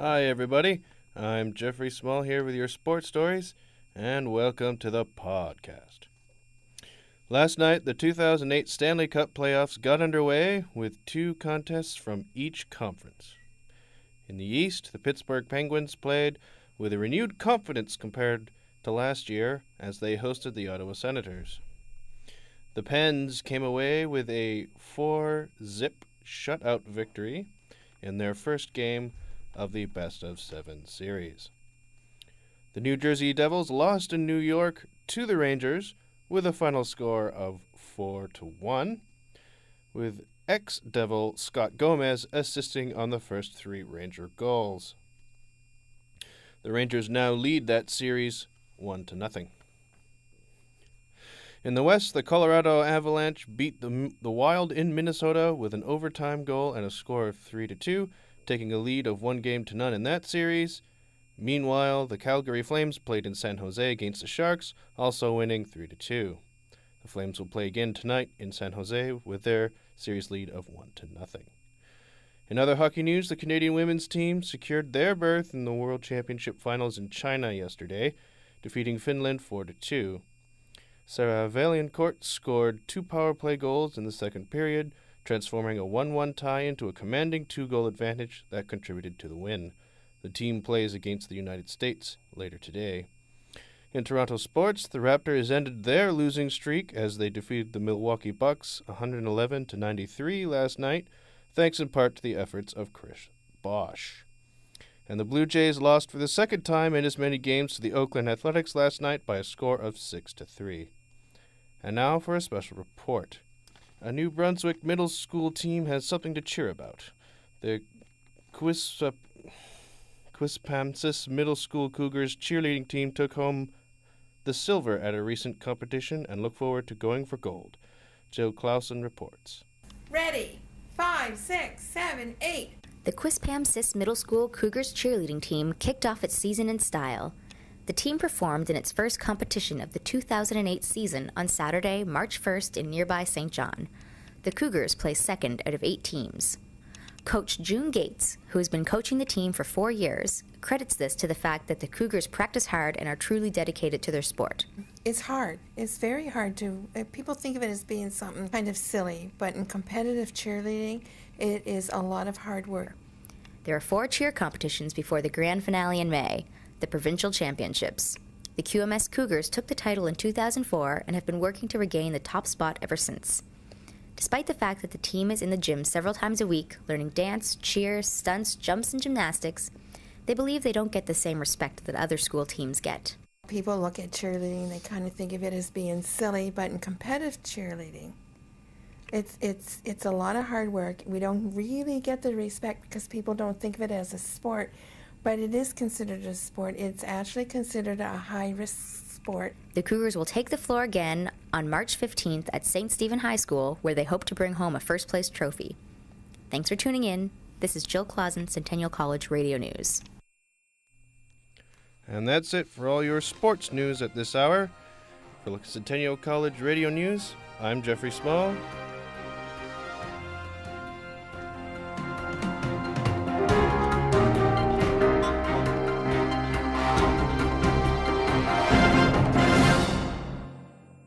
Hi, everybody. I'm Geoff Small here with your sports stories, and welcome to the podcast. Last night, the 2008 Stanley Cup playoffs got underway with two contests from each conference. In the East, the Pittsburgh Penguins played with a renewed confidence compared to last year as they hosted the Ottawa Senators. The Pens came away with a 4-zip shutout victory in their first game of the best-of-7 series. The New Jersey Devils lost in New York to the Rangers with a final score of 4-1, with ex-Devil Scott Gomez assisting on the first three Ranger goals. The Rangers now lead that series 1-0. In the West, the Colorado Avalanche beat the Wild in Minnesota with an overtime goal and a score of 3-2, taking a lead of 1-0 in that series. Meanwhile, the Calgary Flames played in San Jose against the Sharks, also winning 3-2. The Flames will play again tonight in San Jose with their series lead of 1-0. In other hockey news, the Canadian women's team secured their berth in the World Championship Finals in China yesterday, defeating Finland 4-2. Sarah Vaillancourt scored 2 power play goals in the second period, transforming a 1-1 tie into a commanding 2-goal advantage that contributed to the win. The team plays against the United States later today. In Toronto sports, the Raptors ended their losing streak as they defeated the Milwaukee Bucks 111-93 last night, thanks in part to the efforts of Chris Bosh. And the Blue Jays lost for the second time in as many games to the Oakland Athletics last night by a score of 6-3. And now for a special report. A New Brunswick middle school team has something to cheer about. The Quispamsis Middle School Cougars cheerleading team took home the silver at a recent competition and look forward to going for gold. Jill Clausen reports. Ready. 5, 6, 7, 8. The Quispamsis Middle School Cougars cheerleading team kicked off its season in style. The team performed in its first competition of the 2008 season on Saturday, March 1st in nearby St. John. The Cougars placed second out of 8 teams. Coach June Gates, who has been coaching the team for 4 years, credits this to the fact that the Cougars practice hard and are truly dedicated to their sport. It's hard. It's very hard to... people think of it as being something kind of silly, but in competitive cheerleading, it is a lot of hard work. There are 4 cheer competitions before the grand finale in May, the provincial championships. The QMS Cougars took the title in 2004 and have been working to regain the top spot ever since. Despite the fact that the team is in the gym several times a week, learning dance, cheer, stunts, jumps, and gymnastics, they believe they don't get the same respect that other school teams get. People look at cheerleading, they kind of think of it as being silly, but in competitive cheerleading, it's a lot of hard work. We don't really get the respect because people don't think of it as a sport, but it is considered a sport. It's actually considered a high-risk sport. The Cougars will take the floor again on March 15th at St. Stephen High School, where they hope to bring home a first-place trophy. Thanks for tuning in. This is Jill Clausen, Centennial College Radio News. And that's it for all your sports news at this hour. For Centennial College Radio News, I'm Geoff Small.